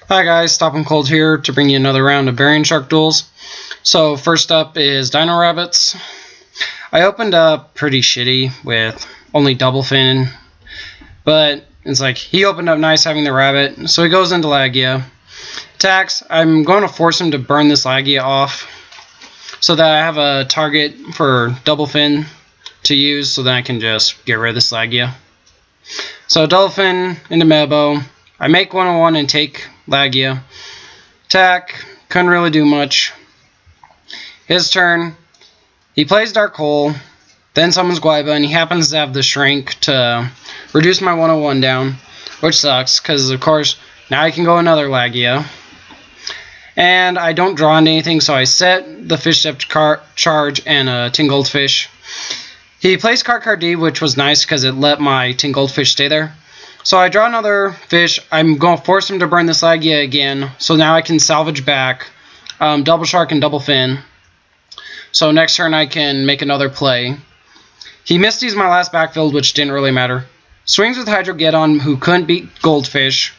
Hi guys, Stop 'em Cold here to bring you another round of barian shark duels. So first up is Dino Rabbits. I opened up pretty shitty with only double fin, but it's like he opened up nice having the rabbit, so he goes into Lagia. Attacks, I'm going to force him to burn this Lagia off so that I have a target for double fin to use so that I can just get rid of this Lagia. So double fin into Mebo. I make 101 and take Lagia. Attack, couldn't really do much. His turn. He plays Dark Hole, then summons Guaiba, and he happens to have the Shrink to reduce my 101 down, which sucks, because of course, now I can go another Lagia. And I don't draw into anything, so I set the Fish Step charge and a Tin Goldfish. He plays Card D, which was nice because it let my Tin Goldfish stay there. So I draw another fish. I'm going to force him to burn this Lagia again. So now I can salvage back double shark and double fin. So next turn I can make another play. He Misty's my last backfield, which didn't really matter. Swings with Hydrogeddon, who couldn't beat Goldfish.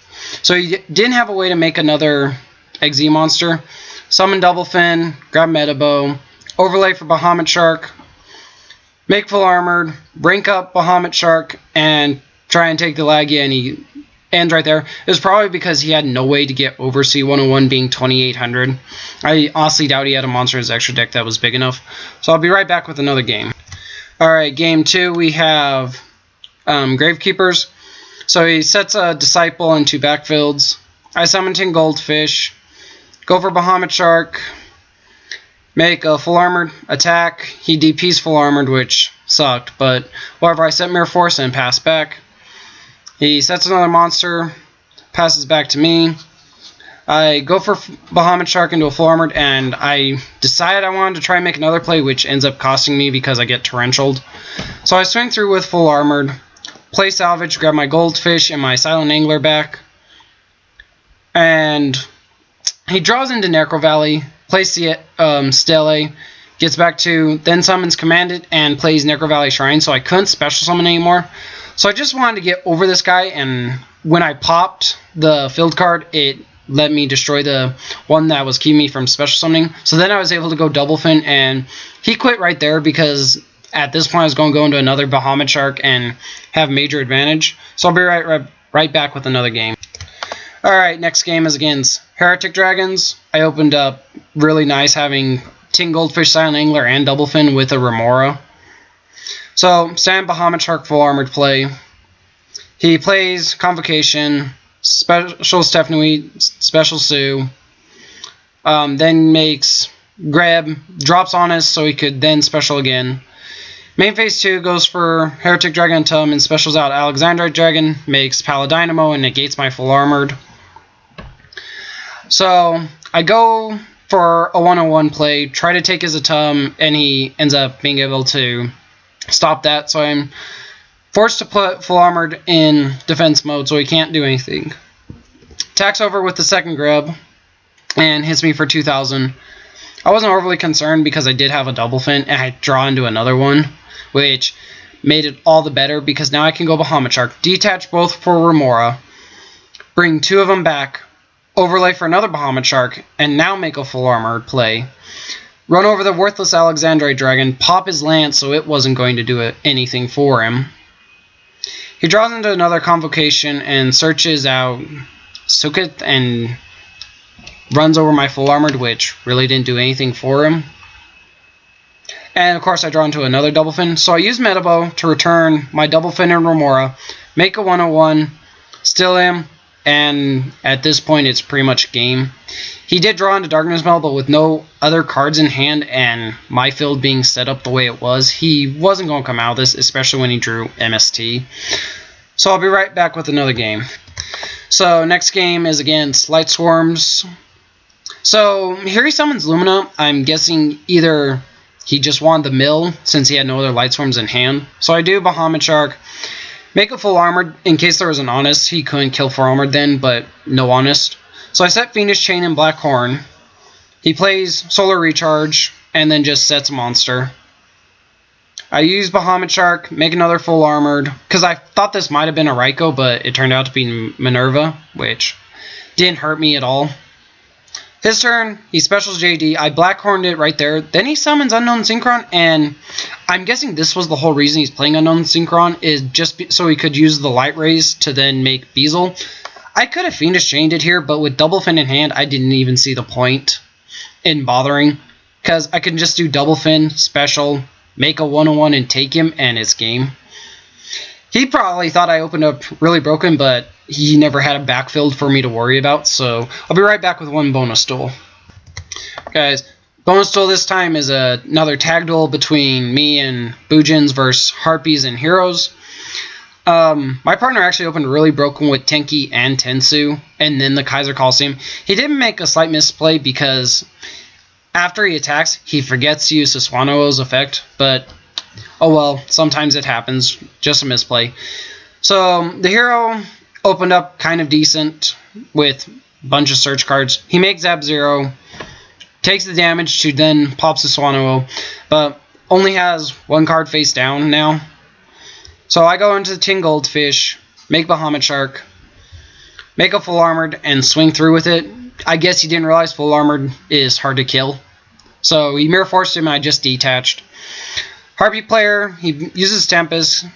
So he didn't have a way to make another XZ monster. Summon double fin, grab Metabo, overlay for Bahamut Shark, make full armored, brink up Bahamut Shark, and try and take the Lagia, and he ends right there. It was probably because he had no way to get over C101 being 2800. I honestly doubt he had a monster in his extra deck that was big enough. So I'll be right back with another game. Alright, game 2 we have Gravekeepers. So he sets a Disciple into backfields. I summon Tin Goldfish, go for Bahamut Shark, make a full armored attack. He DPs full armored, which sucked, but whatever. I set Mirror Force and pass back. He sets another monster, passes back to me. I go for Bahamut Shark into a full armored, and I decided I wanted to try and make another play, which ends up costing me because I get torrentialed. So I swing through with full armored, play salvage, grab my Goldfish and my Silent Angler back, and he draws into Necro Valley, plays Stele, gets back to, then summons Commandant and plays Necro Valley Shrine, so I couldn't special summon anymore. So I just wanted to get over this guy, and when I popped the field card, it let me destroy the one that was keeping me from special summoning. So then I was able to go double fin, and he quit right there because at this point I was going to go into another Bahamut Shark and have major advantage. So I'll be right back with another game. Alright, next game is against Heretic Dragons. I opened up really nice having Tin Goldfish, Silent Angler, and double fin with a Remora. So, stand Bahamut Shark full armored play. He plays Convocation, Special Stephanie, Special Sue, then makes grab, drops Honest so he could then special again. Main phase 2 goes for Heretic Dragon Tum and specials out Alexandrite Dragon, makes Paladynamo and negates my full armored. So, I go for a 101 play, try to take his Atum, and he ends up being able to stop that, so I'm forced to put full armored in defense mode so he can't do anything. Attacks over with the second grab and hits me for 2000. I wasn't overly concerned because I did have a double fin and I draw into another one, which made it all the better because now I can go Bahamut Shark, detach both for Remora, bring two of them back, overlay for another Bahamut Shark, and now make a full armored play. Run over the worthless Alexandrite Dragon, pop his lance so it wasn't going to do anything for him. He draws into another Convocation and searches out Sukith and runs over my full armored, which really didn't do anything for him. And of course I draw into another double fin, so I use Metabo to return my double fin and Remora, make a 101, still him, and at this point it's pretty much game. He did draw into Darkness Spell, but with no other cards in hand and my field being set up the way it was, he wasn't going to come out of this, especially when he drew MST. So I'll be right back with another game. So next game is against Light Swarms. So here he summons Lumina. I'm guessing either he just wanted the mill since he had no other Light Swarms in hand. So I do Bahamut Shark, make a full armored in case there was an Honest. He couldn't kill full armored then, but no Honest. So I set Fiendish Chain and Black Horn. He plays Solar Recharge and then just sets a monster. I use Bahamut Shark, make another full armored, because I thought this might have been a Raikou, but it turned out to be Minerva, which Didn't hurt me at all. His turn, he specials JD. I Blackhorned it right there. Then he summons Unknown Synchron, and I'm guessing this was the whole reason he's playing Unknown Synchron, is just so he could use the Light Rays to then make Beazle. I could have Fiendish Chained it here, but with Double Fin in hand, I didn't even see the point in bothering, because I could just do Double Fin, special, make a 1-on-1 and take him, and it's game. He probably thought I opened up really broken, but he never had a backfield for me to worry about, so I'll be right back with one bonus duel. Guys, bonus duel this time is another tag duel between me and Boojins versus Harpies and Heroes. My partner actually opened really broken with Tenki and Tensu, and then the Kaiser Coliseum. He did make a slight misplay because after he attacks, he forgets to use Sasuano's effect, but oh well, sometimes it happens, just a misplay. So the hero opened up kind of decent with a bunch of search cards. He makes Zap 0, takes the damage to then pop Sasuano, but only has one card face down now. So I go into the Tin Goldfish, make Bahamut Shark, make a full armored, and swing through with it. I guess he didn't realize full armored is hard to kill. So he mirror forced him and I just detached. Harpy player, he uses Tempest.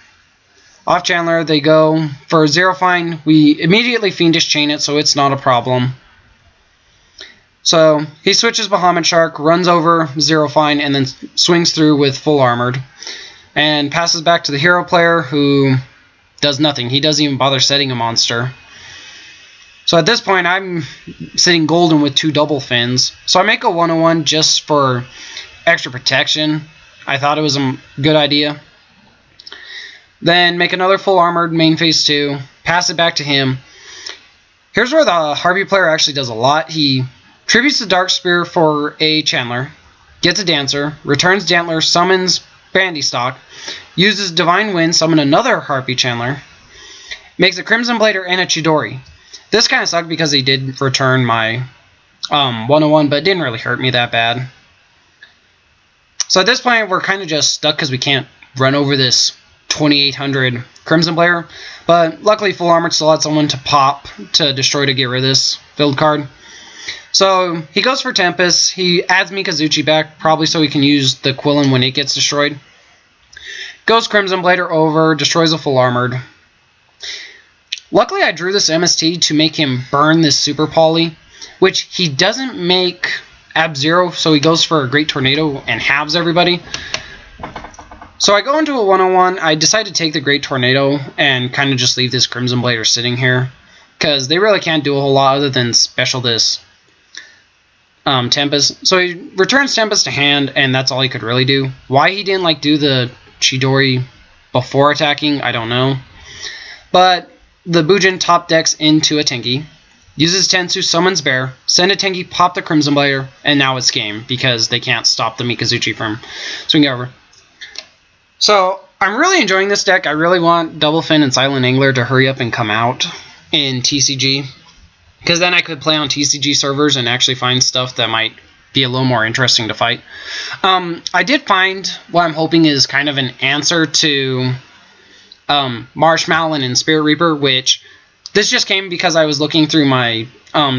Off Chandler, they go for Zero Fine. We immediately Fiendish Chain it, so it's not a problem. So he switches Bahamut Shark, runs over Zero Fine, and then swings through with full armored. And passes back to the hero player, who does nothing. He doesn't even bother setting a monster. So at this point, I'm sitting golden with 2 double fins. So I make a 1-on-1 just for extra protection. I thought it was a good idea. Then make another full armored main phase 2. Pass it back to him. Here's where the Harpy player actually does a lot. He tributes the Dark Spear for a Chandler. Gets a Dancer. Returns Dantler. Summons Bandy Stock. Uses Divine Wind. Summon another Harpy Chandler. Makes a Crimson Blader and a Chidori. This kind of sucked because he did return my 1-on-1, but it didn't really hurt me that bad. So at this point, we're kind of just stuck because we can't run over this 2800 Crimson Blader. But luckily, Full Armored still had someone to pop to destroy to get rid of this field card. So he goes for Tempest. He adds Mikazuchi back, probably so he can use the Quillen when it gets destroyed. Goes Crimson Blader over, destroys a Full Armored. Luckily, I drew this MST to make him burn this Super Poly, which he doesn't make Ab-Zero, so he goes for a Great Tornado and halves everybody. So I go into a 1-on-1. I decide to take the Great Tornado and kind of just leave this Crimson Blader sitting here, because they really can't do a whole lot other than special this Tempest. So he returns Tempest to hand, and that's all he could really do. Why he didn't do the Chidori before attacking, I don't know. But the Bujin top decks into a Tenki, uses Tensu, summons Bear, send a Tenki, pop the Crimson Blader, and now it's game because they can't stop the Mikazuchi from swinging over. So I'm really enjoying this deck. I really want Double Fin and Silent Angler to hurry up and come out in TCG, because then I could play on TCG servers and actually find stuff that might be a little more interesting to fight. I did find what I'm hoping is kind of an answer to Marshmallow and Spirit Reaper, which this just came because I was looking through my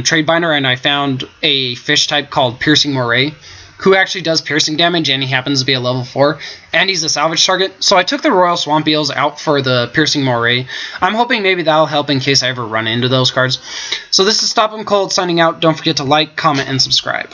trade binder and I found a fish type called Piercing Moray, who actually does piercing damage, and he happens to be a level 4, and he's a salvage target. So I took the Royal Swamp Eels out for the Piercing Moray. I'm hoping maybe that'll help in case I ever run into those cards. So this is Stop 'em Cold signing out. Don't forget to like, comment, and subscribe.